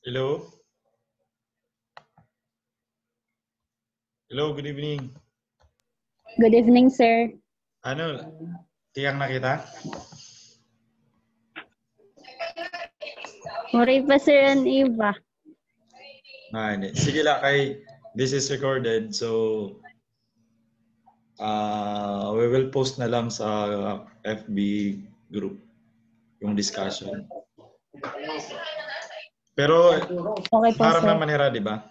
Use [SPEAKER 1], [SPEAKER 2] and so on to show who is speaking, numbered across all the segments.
[SPEAKER 1] Hello. Hello, good evening.
[SPEAKER 2] Good evening, sir.
[SPEAKER 1] Ano, tiyang na kita?
[SPEAKER 2] Mori pa, sir, and Eva.
[SPEAKER 1] Hindi. Sige lang, this is recorded, so we will post na lang sa FB group yung discussion. Pero,
[SPEAKER 2] Okay po,
[SPEAKER 1] harap
[SPEAKER 2] sir.
[SPEAKER 1] naman nila, di ba?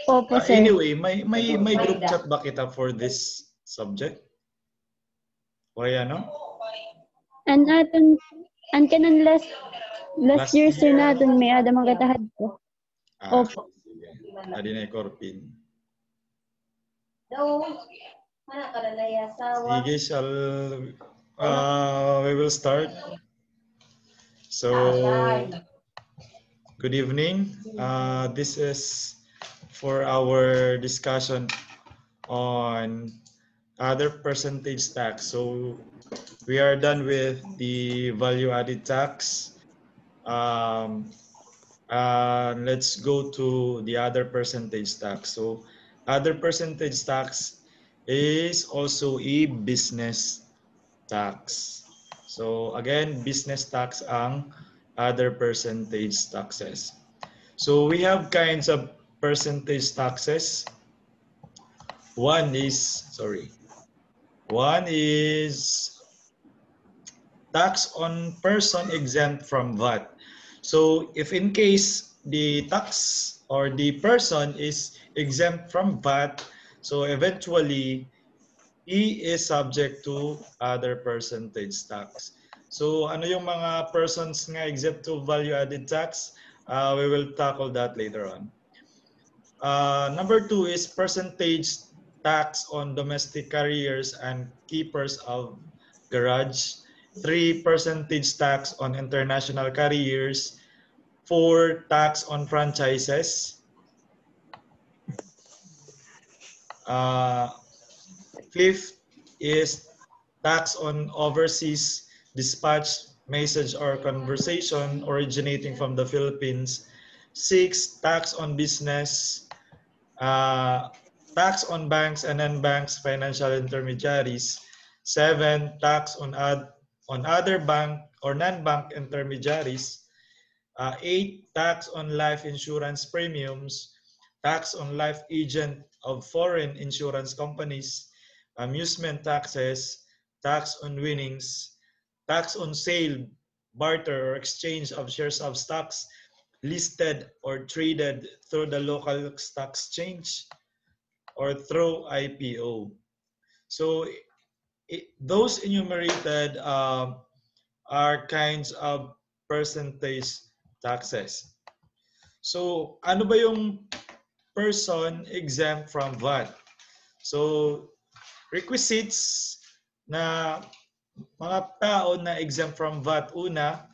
[SPEAKER 2] Opo, sir.
[SPEAKER 1] Anyway, may group chat ba kita for this subject? O ano?
[SPEAKER 2] And kanan last year, sir, natin may ada magkatahad po. Opo.
[SPEAKER 1] Sige. Adi na Corpin. Sige, we will start. So, good evening. This is for our discussion on other percentage tax. So, we are done with the value-added tax. Let's go to the other percentage tax. So, other percentage tax is also a business tax. So, again, business tax ang other percentage taxes. So, we have kinds of percentage taxes. One is tax on person exempt from VAT. So if in case the tax or the person is exempt from VAT, so eventually he is subject to other percentage tax. So ano yung mga persons nga exempt to value-added tax? We will tackle that later on. Number 2 is percentage tax on domestic carriers and keepers of garage. 3, percentage tax on international carriers. 4, tax on franchises. 5th is tax on overseas dispatch, message, or conversation originating from the Philippines. 6, tax on business. Tax on banks and non-banks financial intermediaries. 7, tax on other bank or non-bank intermediaries. 8, tax on life insurance premiums. Tax on life agent of foreign insurance companies. Amusement taxes. Tax on winnings. Tax on sale, barter, or exchange of shares of stocks listed or traded through the local stock exchange or through IPO. So those enumerated are kinds of percentage taxes. So ano ba yung person exempt from VAT? So requisites na mga tao na exempt from VAT, una,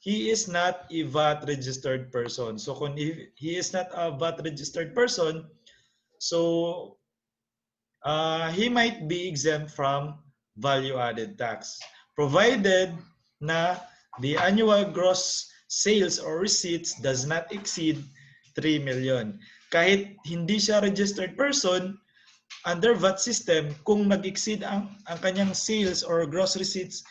[SPEAKER 1] he is not a VAT registered person. So kung he is not a VAT registered person, so he might be exempt from value-added tax, provided na the annual gross sales or receipts does not exceed 3 million. Kahit hindi siya registered person, under VAT system, kung nag-exceed ang kanyang sales or gross receipts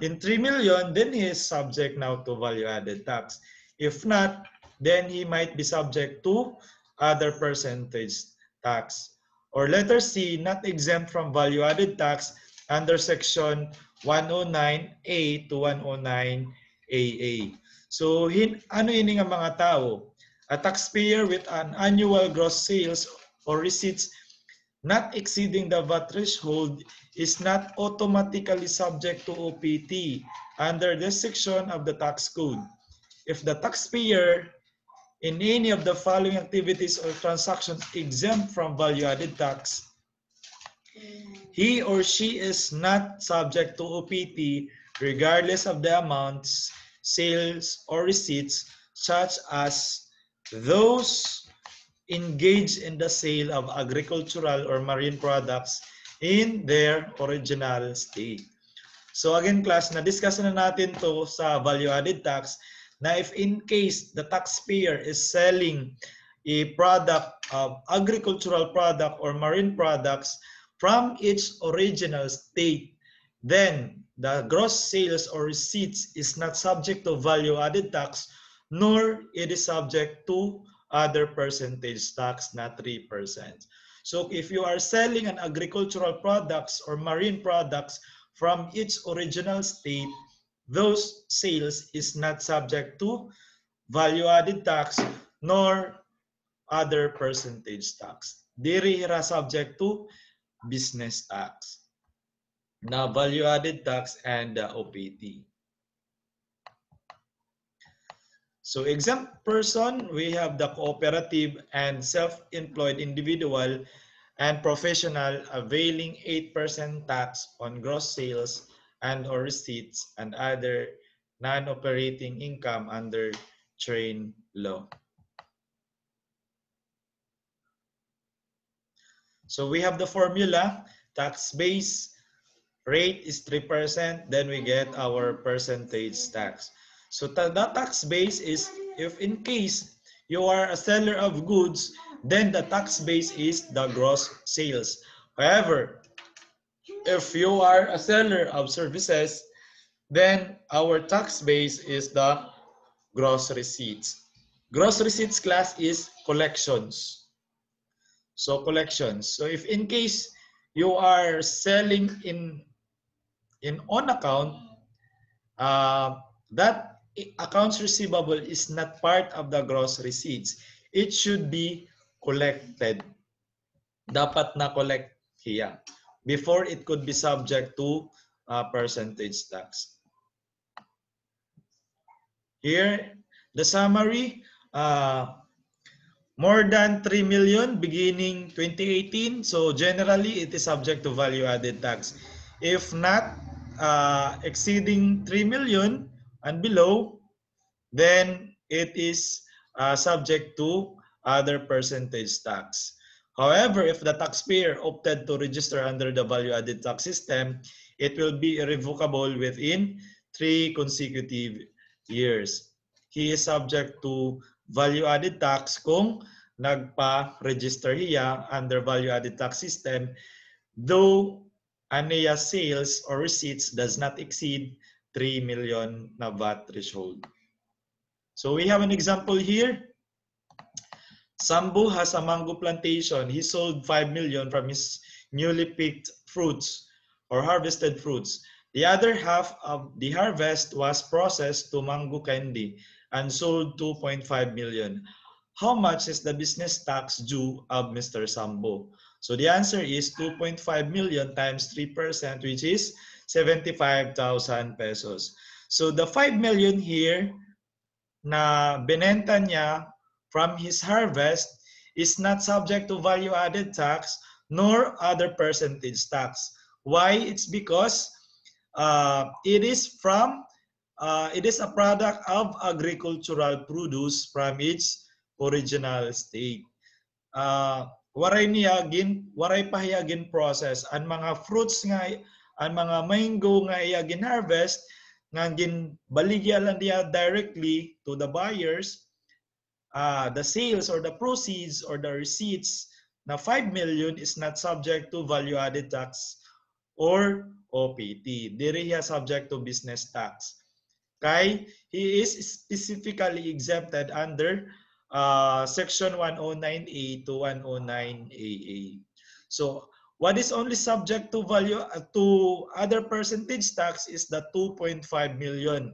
[SPEAKER 1] in 3 million, then he is subject now to value-added tax. If not, then he might be subject to other percentage tax. Or letter C, not exempt from value-added tax under section 109A to 109AA. So, ano yun nga mga tao? A taxpayer with an annual gross sales or receipts not exceeding the VAT threshold is not automatically subject to OPT under this section of the tax code. If the taxpayer in any of the following activities or transactions exempt from value-added tax, he or she is not subject to OPT regardless of the amounts, sales, or receipts, such as those engaged in the sale of agricultural or marine products in their original state. So again class, na-discuss na natin to sa value-added tax na if in case the taxpayer is selling a product of agricultural product or marine products from its original state, then the gross sales or receipts is not subject to value-added tax, nor it is subject to other percentage tax, not 3%. So if you are selling an agricultural products or marine products from its original state, those sales is not subject to value-added tax nor other percentage tax. Diri hira subject to business tax, na value-added tax and OPT. So exempt person, we have the cooperative and self-employed individual and professional availing 8% tax on gross sales and or receipts and other non-operating income under train law. So we have the formula, tax base rate is 3%, then we get our percentage tax. So the tax base is if in case you are a seller of goods, then the tax base is the gross sales. However, if you are a seller of services, then our tax base is the gross receipts. Gross receipts class is collections. So collections. So if in case you are selling in on account, that accounts receivable is not part of the gross receipts. It should be collected. Dapat na collect hiya before it could be subject to percentage tax. Here, the summary, more than 3 million beginning 2018. So generally, it is subject to value-added tax. If not exceeding 3 million and below, then it is subject to other percentage tax. However, if the taxpayer opted to register under the value-added tax system, it will be irrevocable within 3 consecutive years. He is subject to value-added tax kung nagpa-register hiya under value-added tax system, though aniya sales or receipts does not exceed 3 million na VAT threshold. So we have an example here. Sambu has a mango plantation. He sold 5 million from his newly picked fruits or harvested fruits. The other half of the harvest was processed to mango candy and sold 2.5 million. How much is the business tax due of Mr. Sambu? So the answer is 2.5 million times 3%, which is 75,000 pesos. So the 5 million here na binenta niya from his harvest is not subject to value-added tax nor other percentage tax. Why? It's because it is a product of agricultural produce from its original state. Waray pahiyagin process ang mga fruits nga, ang mga mango nga iyagin harvest nga baligya lang diya directly to the buyers, the sales or the proceeds or the receipts na 5 million is not subject to value-added tax or OPT. Diri siya subject to business tax. Kay he is specifically exempted under Section 109A to 109AA. So what is only subject to other percentage tax is the 2.5 million.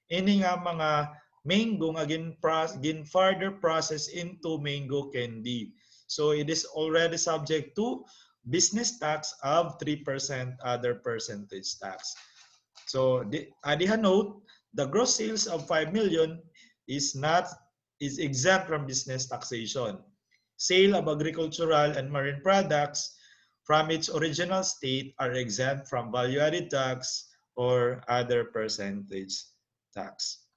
[SPEAKER 1] Ini nga mga mango nga gin further process into mango candy. So it is already subject to business tax of 3% other percentage tax. So adihan note, the gross sales of 5 million is exempt from business taxation. Sale of agricultural and marine products from its original state are exempt from value-added tax or other percentage tax.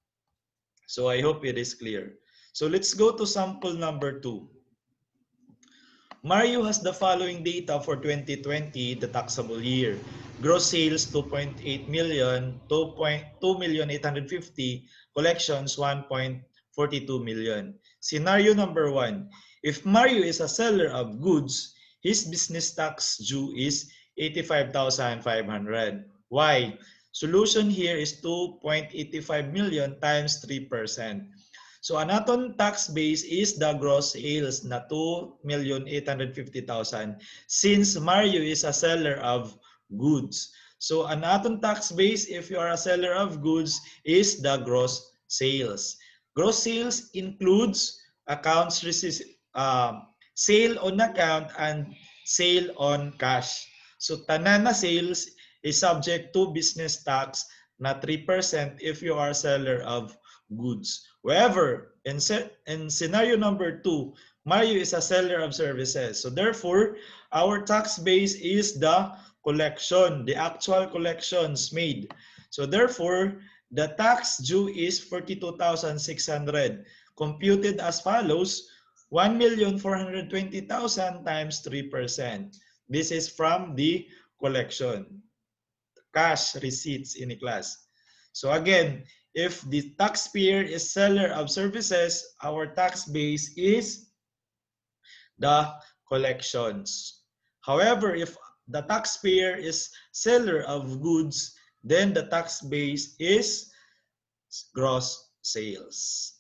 [SPEAKER 1] So I hope it is clear. So let's go to sample number 2. Mario has the following data for 2020, the taxable year. Gross sales 2.8 million, 2,850,000, collections 1.42 million. Scenario number 1. If Mario is a seller of goods, his business tax due is 85,500. Why? Solution here is 2.85 million times 3%. So ang aton tax base is the gross sales na 2,850,000 since Mario is a seller of goods. So ang aton tax base if you are a seller of goods is the gross sales. Gross sales includes accounts sale on account and sale on cash. So tanan na sales is subject to business tax na 3% if you are a seller of goods. However, in scenario number 2, Mario is a seller of services. So therefore, our tax base is the collection, the actual collections made. So therefore, the tax due is 42,600, computed as follows: 1,420,000 times 3%. This is from the collection, cash receipts in a class. So again, if the taxpayer is seller of services, our tax base is the collections. However, if the taxpayer is seller of goods, then the tax base is gross sales.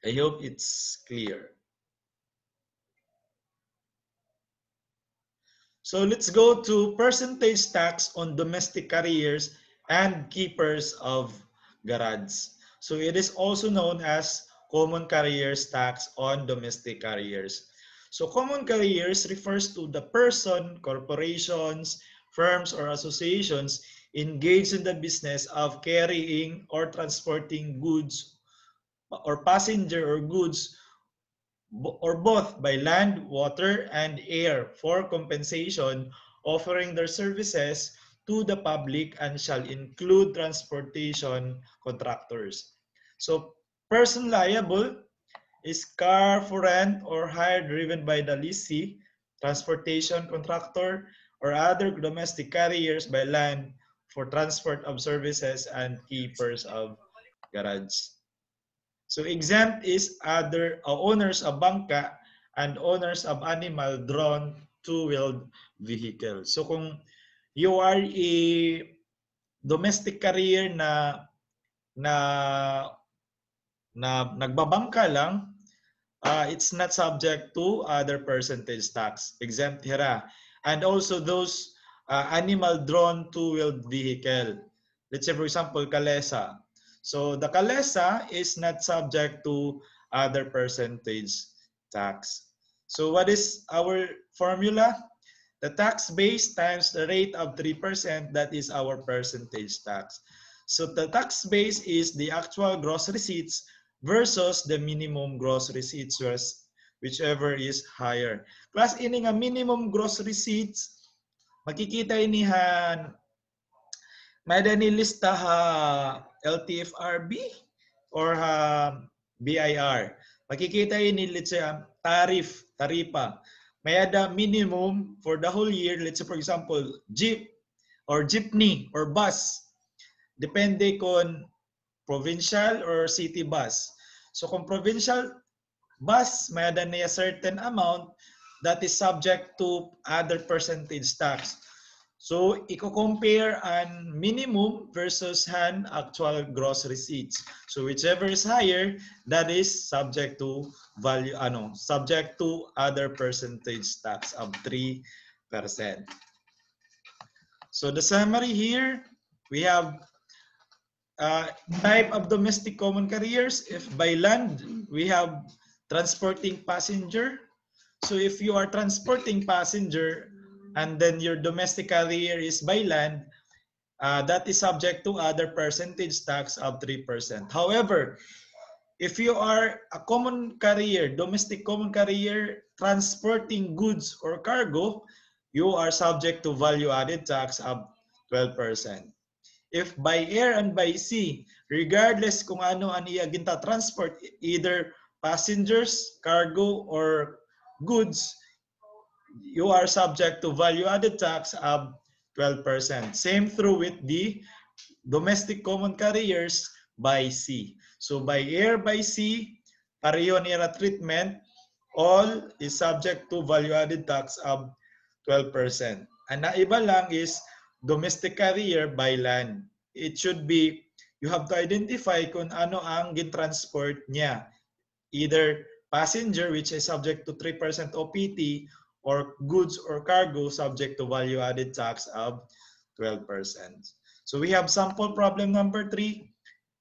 [SPEAKER 1] I hope it's clear. So let's go to percentage tax on domestic carriers and keepers of garage. So it is also known as common carriers tax on domestic carriers. So common carriers refers to the person, corporations, firms, or associations engaged in the business of carrying or transporting goods or passenger or goods or both by land, water, and air for compensation, offering their services to the public and shall include transportation contractors. So person liable is car for rent or hire driven by the lessee, transportation contractor, or other domestic carriers by land for transport of services and keepers of garage. So exempt is other owners of bangka and owners of animal drawn two-wheeled vehicle. So kung you are a domestic carrier na nagbabangka lang, it's not subject to other percentage tax. Exempt hira. And also those animal drawn two-wheeled vehicle. Let's say for example, kalesa. So the kalesa is not subject to other percentage tax. So what is our formula? The tax base times the rate of 3%, that is our percentage tax. So the tax base is the actual gross receipts versus the minimum gross receipts, whichever is higher. Plus, ini nga minimum gross receipts, makikita inihan, may lista ha LTFRB or ha BIR. Makikita ini, let's say, tarifa. May ada minimum for the whole year, let's say for example, jeep or jeepney or bus. Depende kung provincial or city bus. So kung provincial bus, may ada niya certain amount that is subject to other percentage tax. So, i-compare an minimum versus an actual gross receipts. So, whichever is higher, that is subject to value, subject to other percentage tax of 3%. So, the summary here, we have type of domestic common carriers. If by land, we have transporting passenger. So, if you are transporting passenger, and then your domestic carrier is by land, that is subject to other percentage tax of 3%. However, if you are a common carrier, domestic common carrier, transporting goods or cargo, you are subject to value-added tax of 12%. If by air and by sea, regardless kung ano ang iya ginta transport, either passengers, cargo, or goods, you are subject to value-added tax of 12%. Same through with the domestic common carriers by sea. So by air, by sea, pareho nila treatment, all is subject to value-added tax of 12%. Ang naiba lang is domestic carrier by land. It should be, you have to identify kung ano ang gin-transport niya. Either passenger, which is subject to 3% OPT, or goods or cargo subject to value-added tax of 12%. So we have sample problem number 3.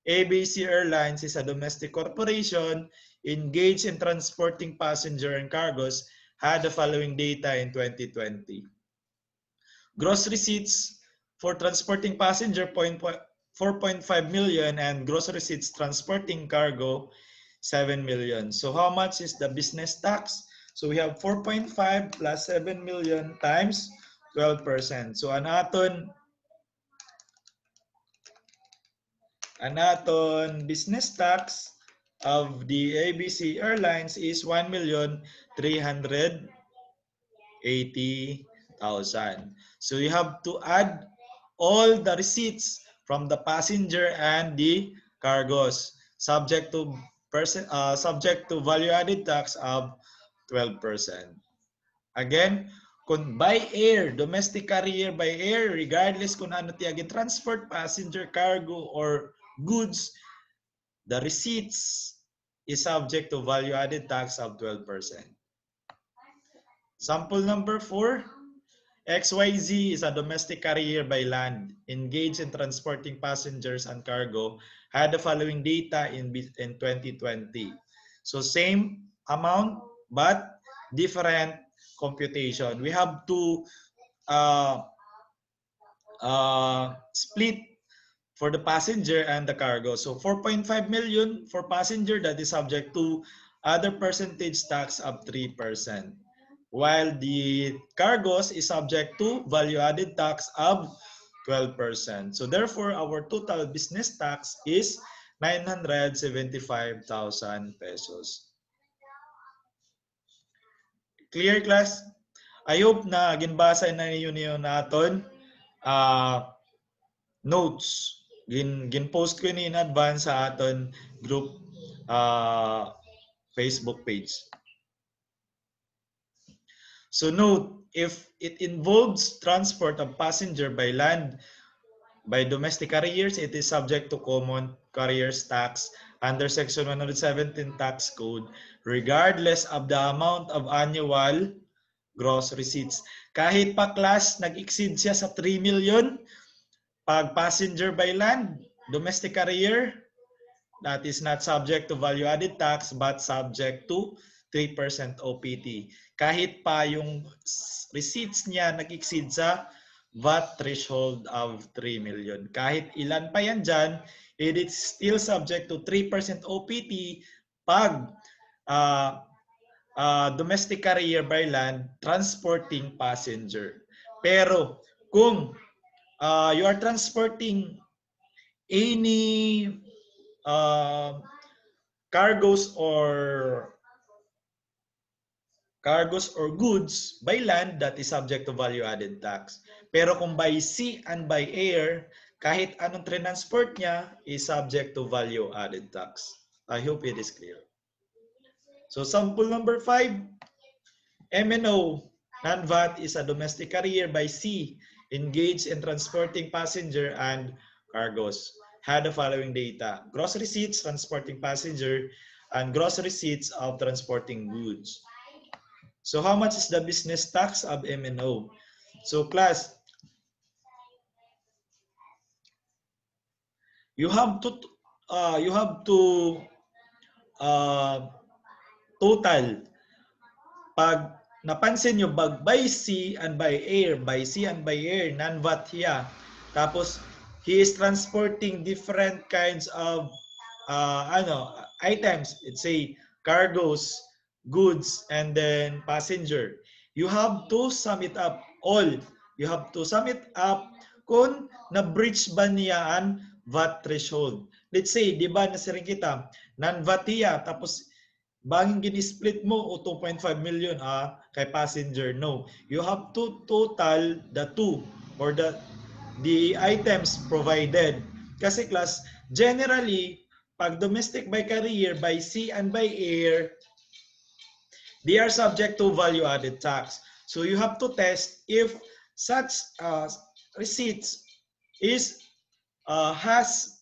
[SPEAKER 1] ABC Airlines is a domestic corporation engaged in transporting passenger and cargos, had the following data in 2020. Gross receipts for transporting passenger 4.5 million and gross receipts transporting cargo 7 million. So how much is the business tax? So we have 4.5 plus 7 million times 12%. So ang aton business tax of the ABC Airlines is 1,380,000. So you have to add all the receipts from the passenger and the cargos subject to value-added tax of 12%. Again, kung by air, domestic carrier by air, regardless kung ano tiyagin transport, passenger, cargo, or goods, the receipts is subject to value-added tax of 12%. Sample number 4, XYZ is a domestic carrier by land engaged in transporting passengers and cargo, had the following data in 2020. So same amount but different computation. We have to split for the passenger and the cargo. So 4.5 million for passenger, that is subject to other percentage tax of 3%. While the cargos is subject to value-added tax of 12%. So therefore, our total business tax is 975,000 pesos. Clear, class? I hope na ginbasa na niyo naton notes. Gin-post ko ni in advance sa aton group Facebook page. So note, if it involves transport of passenger by land by domestic carriers, it is subject to common carriers tax under Section 117 Tax Code, regardless of the amount of annual gross receipts. Kahit pa class, nag-exceed siya sa 3 million, pag passenger by land, domestic carrier, that is not subject to value-added tax but subject to 3% OPT. Kahit pa yung receipts niya nag-exceed sa VAT threshold of 3 million. Kahit ilan pa yan dyan, it is still subject to 3% OPT pag domestic carrier by land transporting passenger. Pero kung you are transporting any cargos or goods by land, that is subject to value-added tax. Pero kung by sea and by air, kahit anong transport niya is subject to value-added tax. I hope it is clear. So sample number 5, MNO, non-VAT is a domestic carrier by sea engaged in transporting passenger and cargos. Had the following data: gross receipts transporting passenger and gross receipts of transporting goods. So how much is the business tax of MNO? So class, you have to total. Pag napansin nyo, by sea and by air, non-VAT hiya. Tapos he is transporting different kinds of items. Let's say cargos, goods, and then passenger. You have to sum it up all. You have to sum it up kung na-breach ba niya ang VAT threshold. Let's say, di ba nasiring kita, non-VAT hiya, tapos banging gini-split mo o 2.5 million kay passenger. No. You have to total the two or the items provided. Kasi class, generally, pag domestic by carrier, by sea and by air, they are subject to value-added tax. So you have to test if such receipts has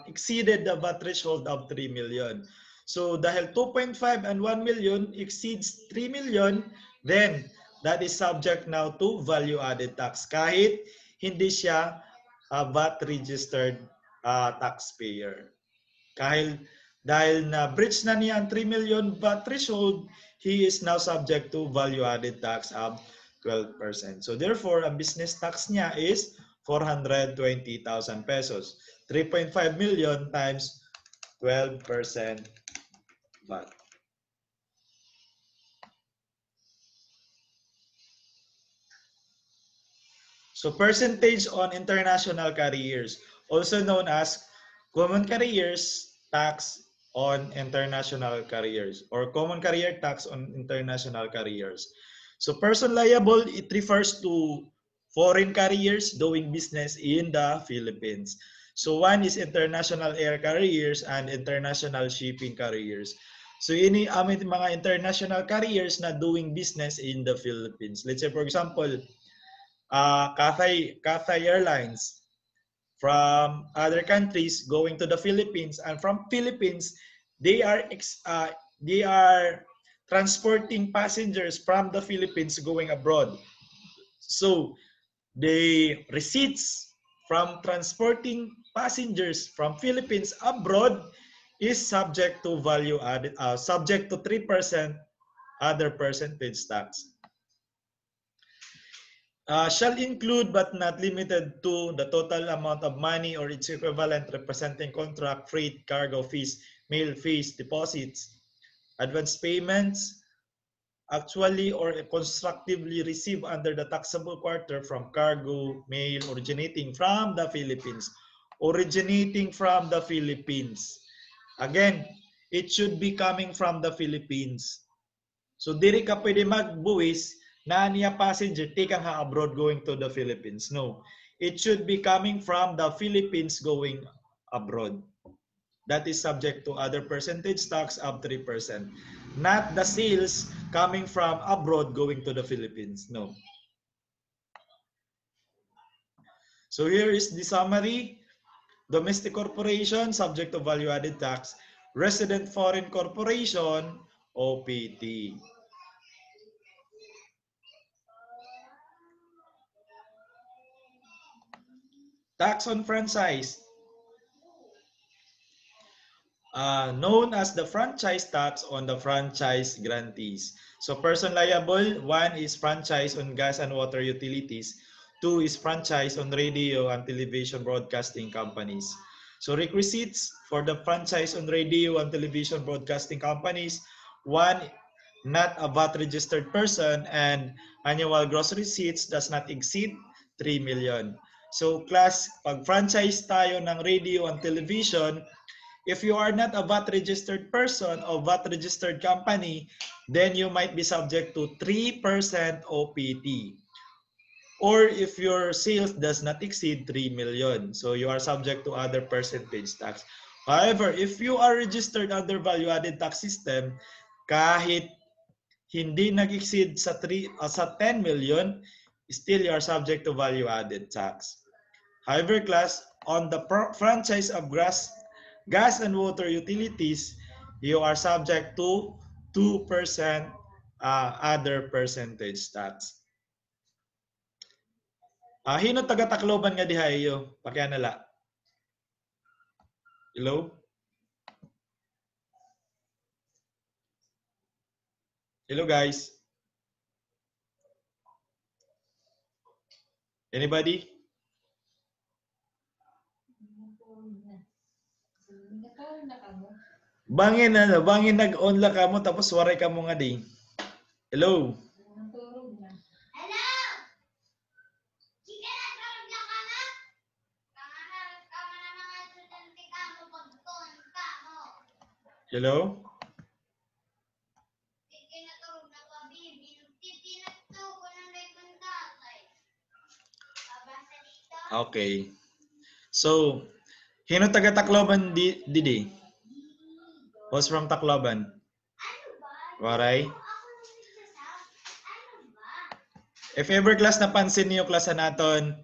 [SPEAKER 1] exceeded the VAT threshold of 3 million. So dahil 2.5 and 1 million exceeds 3 million, then that is subject now to value-added tax kahit hindi siya VAT registered taxpayer. Dahil na breach na niya ang 3 million VAT threshold, he is now subject to value-added tax of 12%. So therefore, ang business tax niya is 420,000 pesos. 3.5 million times 12% VAT. So percentage on international carriers, also known as common carriers tax on international carriers or common carrier tax on international carriers. So person liable, it refers to foreign carriers doing business in the Philippines. So one is international air carriers and international shipping carriers. So ini mga international carriers na doing business in the Philippines. Let's say for example, Cathay Airlines from other countries going to the Philippines, and from Philippines they are transporting passengers from the Philippines going abroad. So the receipts from transporting passengers from Philippines abroad is subject to value added, subject to 3% other percentage tax. Shall include but not limited to the total amount of money or its equivalent representing contract, freight, cargo fees, mail fees, deposits, advance payments, actually or constructively received under the taxable quarter from cargo, mail originating from the Philippines. Originating from the Philippines. Again, it should be coming from the Philippines. So diri ka pwede magbuwis na niya passenger taking ha abroad going to the Philippines. No. It should be coming from the Philippines going abroad. That is subject to other percentage tax of 3%. Not the sales coming from abroad going to the Philippines. No. So here is the summary. Domestic corporation subject to value added tax. Resident foreign corporation OPT. Tax on franchise, known as the franchise tax on the franchise grantees. So person liable, one is franchise on gas and water utilities, two is franchise on radio and television broadcasting companies. So requisites for the franchise on radio and television broadcasting companies, one, not a VAT registered person, and annual gross receipts does not exceed 3 million. So class, pag franchise tayo ng radio and television, if you are not a VAT registered person or VAT registered company, then you might be subject to 3% OPT. Or if your sales does not exceed 3 million, so you are subject to other percentage tax. However, if you are registered under value-added tax system, kahit hindi nag-exceed sa 10 million, still you are subject to value-added tax. However, class, on the franchise of gas and water utilities, you are subject to 2% other percentage tax. Hino taga Tacloban nga diha iyo, pakianala. Hello? Hello guys. Anybody? Bangin nag-on la ka mo tapos waray ka mo nga di. Hello? Hello? Okay. So, hino taga Tacloban didi? Who's from Tacloban? Waray? If ever class napansin niyo klase naton,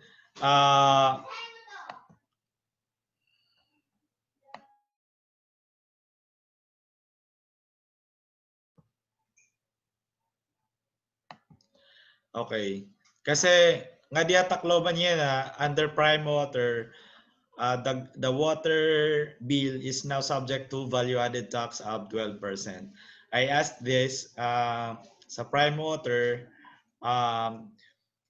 [SPEAKER 1] okay. Kasi nga diya Tacloban yan under prime water, the water bill is now subject to value-added tax of 12%. I asked this sa prime water, um,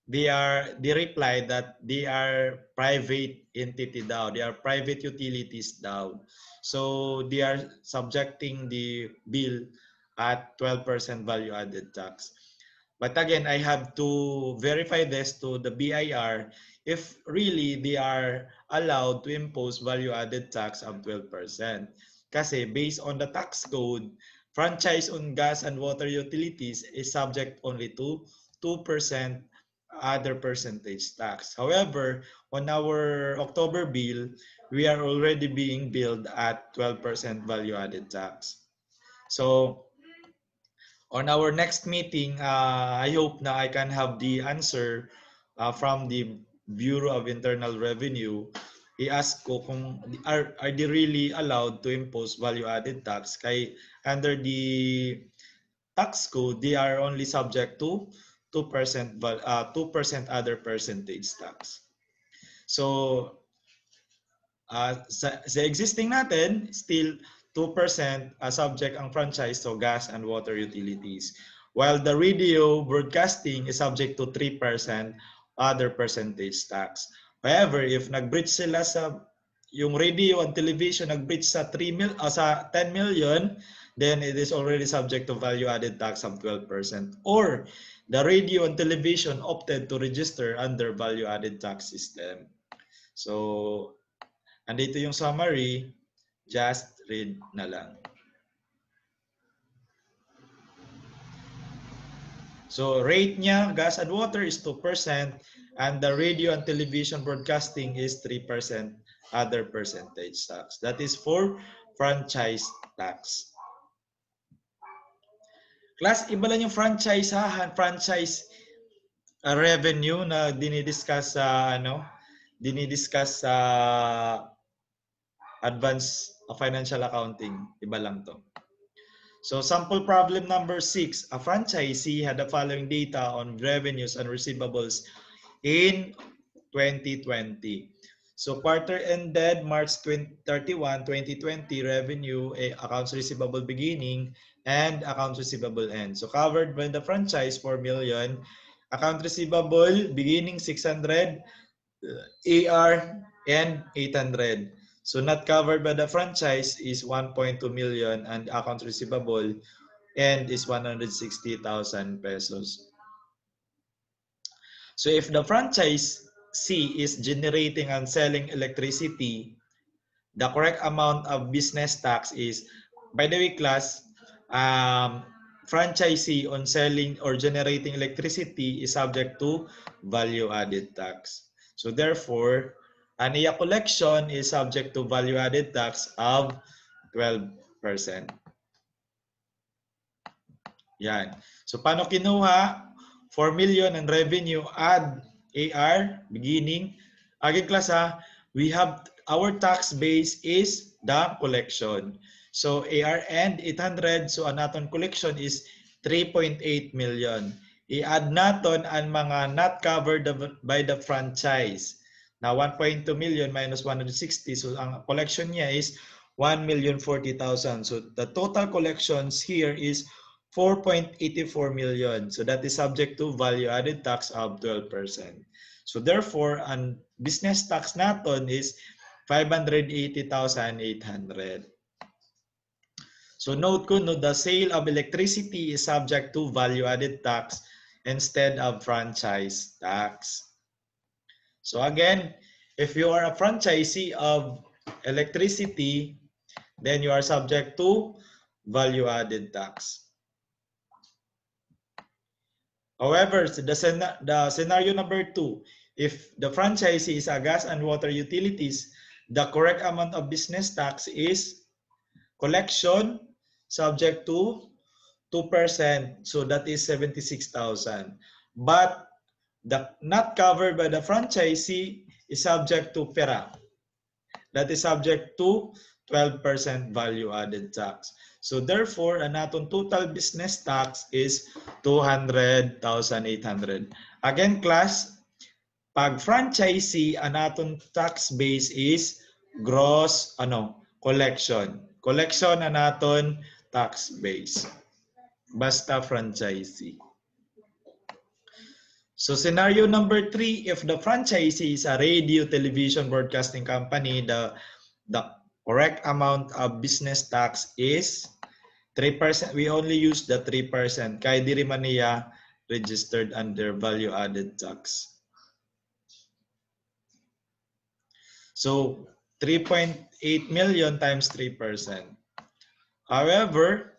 [SPEAKER 1] they replied that they are private entity daw. They are private utilities daw. So they are subjecting the bill at 12% value-added tax. But again, I have to verify this to the BIR if really they are allowed to impose value-added tax of 12%. Kasi based on the tax code, franchise on gas and water utilities is subject only to 2% other percentage tax. However, on our October bill, we are already being billed at 12% value-added tax. So on our next meeting, I hope na I can have the answer from the Bureau of Internal Revenue. I-ask ko kung are they really allowed to impose value-added tax kay under the tax code, they are only subject to 2% 2% other percentage tax. So sa existing natin, still 2% subject ang franchise to gas and water utilities. While the radio broadcasting is subject to 3% other percentage tax. However, if nag-breach sila sa yung radio and television nag-breach sa 10 million, then it is already subject to value-added tax of 12%. Or the radio and television opted to register under value-added tax system. So, andito yung summary, just read na lang. So, rate niya, gas and water is 2%, and the radio and television broadcasting is 3% other percentage tax. That is for franchise tax. Class, iba lang yung franchise ha, franchise revenue na dinidiscuss sa dinidiscuss sa advanced financial accounting. Iba lang to. So sample problem number 6, a franchisee had the following data on revenues and receivables in 2020. So quarter ended March 31, 2020, revenue, accounts receivable beginning, and accounts receivable end. So covered by the franchise, 4 million. Account receivable beginning 600, AR and 800. So not covered by the franchise is 1.2 million and accounts receivable and is 160,000 pesos. So if the franchisee is generating and selling electricity, the correct amount of business tax is, by the way class, franchisee on selling or generating electricity is subject to value-added tax. So therefore, an iya collection is subject to value-added tax of 12%. Yan. So paano kinuha? 4 million and revenue, add AR, beginning. Again class we have our tax base is the collection. So AR and 800, so ang naton collection is 3.8 million. I-add naton ang mga not covered by the franchise. Na 1.2 million minus 160, so ang collection niya is 1,040,000. So the total collections here is 4.84 million. So that is subject to value-added tax of 12%. So therefore, ang business tax naton is 580,800. So note ko, no, the sale of electricity is subject to value-added tax instead of franchise tax. So again, if you are a franchisee of electricity, then you are subject to value-added tax. However, the scenario number 2, If the franchisee is a gas and water utilities, the correct amount of business tax is collection subject to 2%. So that is 76,000. But the not covered by the franchisee is subject to PERA. That is subject to 12% value added tax. So therefore, ang atong total business tax is 200,800. Again, class, pag franchisee, ang atong tax base is gross collection. Collection ang aton tax base. Basta franchisee. So scenario number 3, if the franchisee is a radio, television, broadcasting company, the correct amount of business tax is 3%. We only use the 3%. Kaya di rin man niya registered under value added tax. So 3.8 million times 3%. However,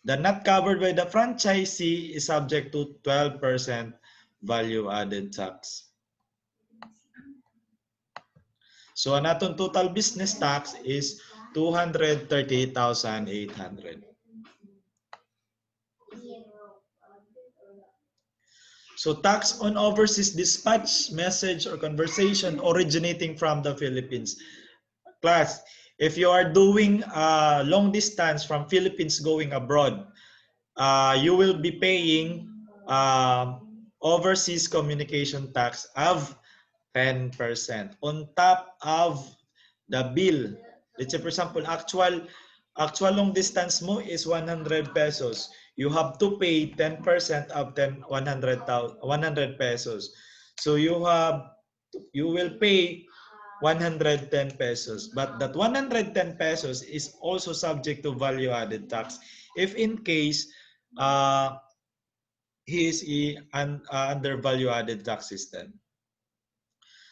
[SPEAKER 1] the not covered by the franchisee is subject to 12% value added tax. So ang atong total business tax is 238,800. So tax on overseas dispatch, message, or conversation originating from the Philippines. Class, if you are doing long distance from Philippines going abroad, you will be paying overseas communication tax of 10% on top of the bill. Let's say, for example, actual long distance mo is 100 pesos. You have to pay 10% of 100 pesos. So you will pay 110 pesos. But that 110 pesos is also subject to value added tax. If in case he is under value added tax system.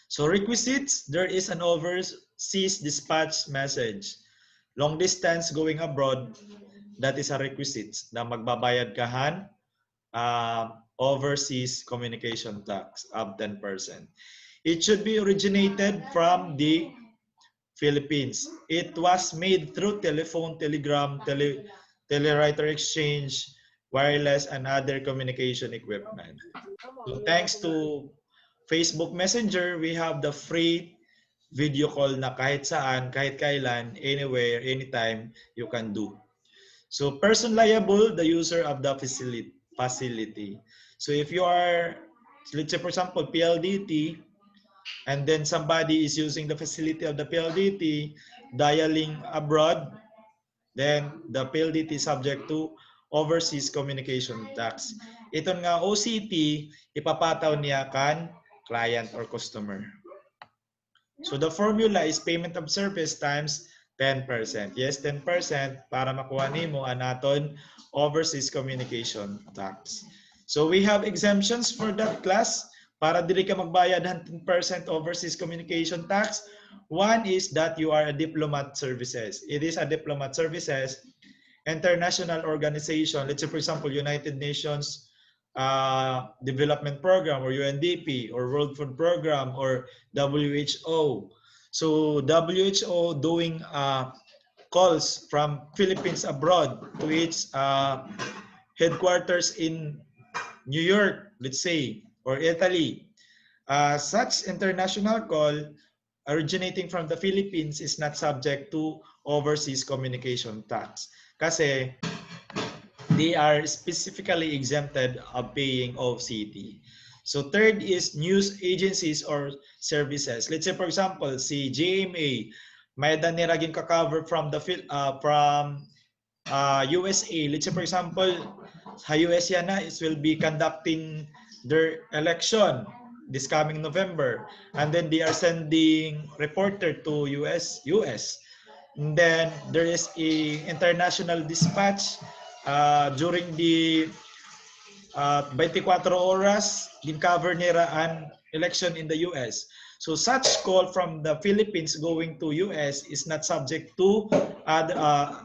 [SPEAKER 1] So requisites, there is an overseas dispatch message. Long distance going abroad, that is a requisite na magbabayad kahan overseas communication tax of 10%. It should be originated from the Philippines. It was made through telephone, telegram, telewriter exchange, wireless, and other communication equipment. So thanks to Facebook Messenger, we have the free video call na kahit saan, kahit kailan, anywhere, anytime, you can do. So person liable, the user of the facility. So if you are, let's say for example, PLDT, and then somebody is using the facility of the PLDT, dialing abroad, then the PLDT is subject to overseas communication tax. Ito nga OCT, ipapataw niya kan client or customer. So the formula is payment of service times 10%. Yes, 10% para makuha nimo ang aton overseas communication tax. So we have exemptions for that class para dili ka magbayad 10% overseas communication tax. One is that you are a diplomat services. It is a diplomat services, international organization, let's say for example, United Nations Development Program or UNDP or World Food Program or WHO. So WHO doing calls from Philippines abroad to its headquarters in New York, let's say, or Italy. Such international call originating from the Philippines is not subject to overseas communication tax. Kasi they are specifically exempted of paying OCT. So third is news agencies or services. Let's say for example, si GMA, may niraging ka-cover from the USA. Let's say for example, sa US yan na, it will be conducting their election this coming November. And then they are sending reporter to US. And then there is a international dispatch during the 24 oras din cover nila an election in the US. So such call from the Philippines going to US is not subject to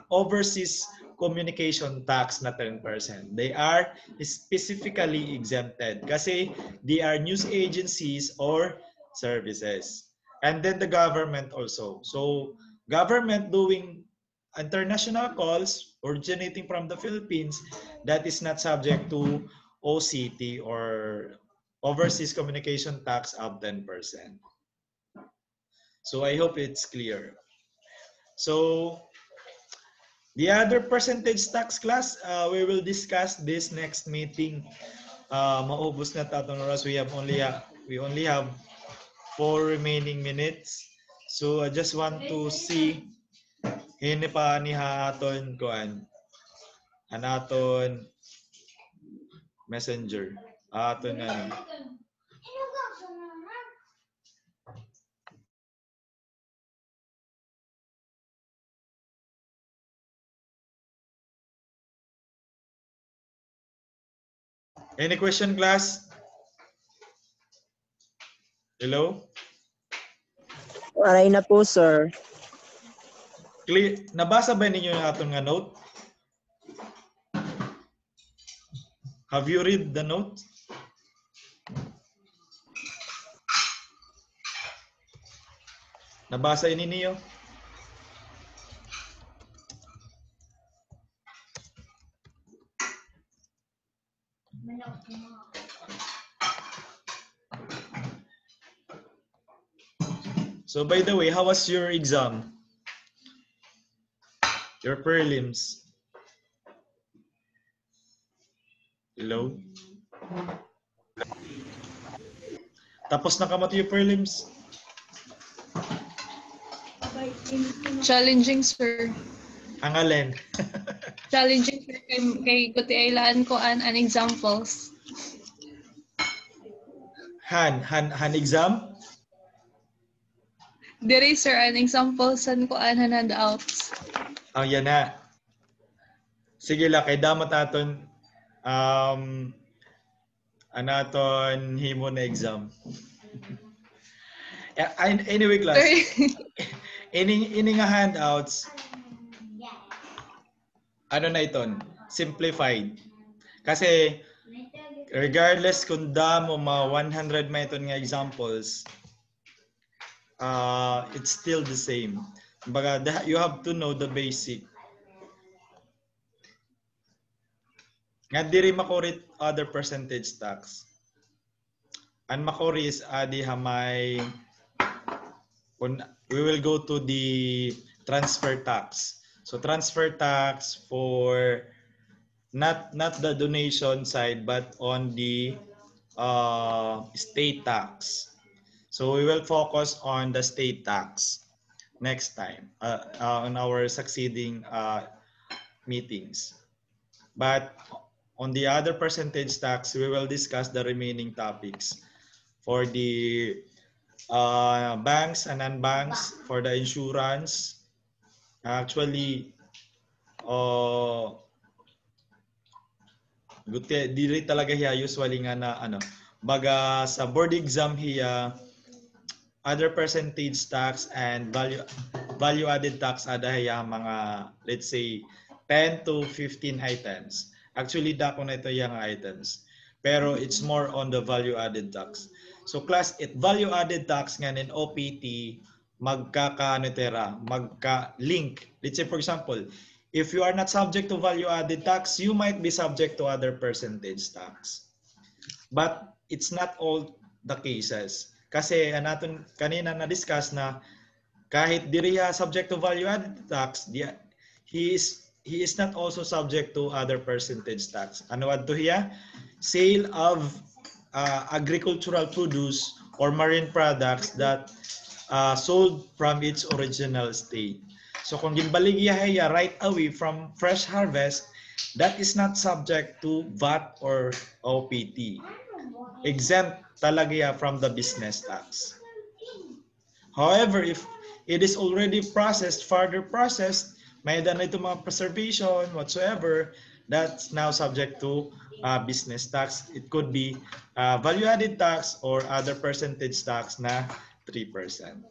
[SPEAKER 1] overseas communication tax na 10%. They are specifically exempted kasi they are news agencies or services. And then the government also. So government doing international calls originating from the Philippines, that is not subject to OCT or overseas communication tax of 10%. So I hope it's clear. So the other percentage tax class, we will discuss this next meeting. Maubos na tatong oras. We only have 4 remaining minutes. So I just want to see hini pa ni aton kuan anaton messenger aton ano. Any question, class? Hello?
[SPEAKER 3] Aray na po, sir.
[SPEAKER 1] Clear, nabasa ba ninyo yung atong nga note? Have you read the note? Nabasa ini niyo? So by the way, how was your exam? Your prelims? Hello? Tapos na kamot yung prelims?
[SPEAKER 4] Challenging, sir.
[SPEAKER 1] Ang alin?
[SPEAKER 4] Challenging, sir. Kay kutiailaan ko an examples.
[SPEAKER 1] Han exam?
[SPEAKER 4] Diri, sir, an examples san ko an handouts.
[SPEAKER 1] Oh, yan na. Sige lang, kay damat aton anaton himo na exam. Anyway, class. Ini nga handouts, ano na iton? Simplified. Kasi regardless kung damo mga 100 may iton nga examples, it's still the same. Baga, you have to know the basic. Nga diri makurit other percentage tax. Ang makuri is adi hamay we will go to the transfer tax. So transfer tax for not the donation side but on the state tax. So we will focus on the state tax next time on our succeeding meetings. But on the other percentage tax, we will discuss the remaining topics for the banks and non-banks, for the insurance. Actually, dili talaga hiya usually nga na ano, baga sa board exam hiya other percentage tax and value added tax ada hiya mga let's say 10 to 15 items. Actually dako na ito yung items. Pero it's more on the value added tax. So class, value added tax nga in OPT magka-link. Let's say for example, if you are not subject to value added tax, you might be subject to other percentage tax. But it's not all the cases. Kasi natin kanina na-discuss na kahit diriya subject to value added tax, he is not also subject to other percentage tax. Ano adto hiya? Sale of agricultural produce or marine products that sold from its original state. So kung ginbaligya hiya right away from fresh harvest, that is not subject to VAT or OPT. Exempt talaga from the business tax. However, if it is already processed, further processed, may daan ito mga preservation, whatsoever, that's now subject to business tax. It could be value-added tax or other percentage tax na 3%.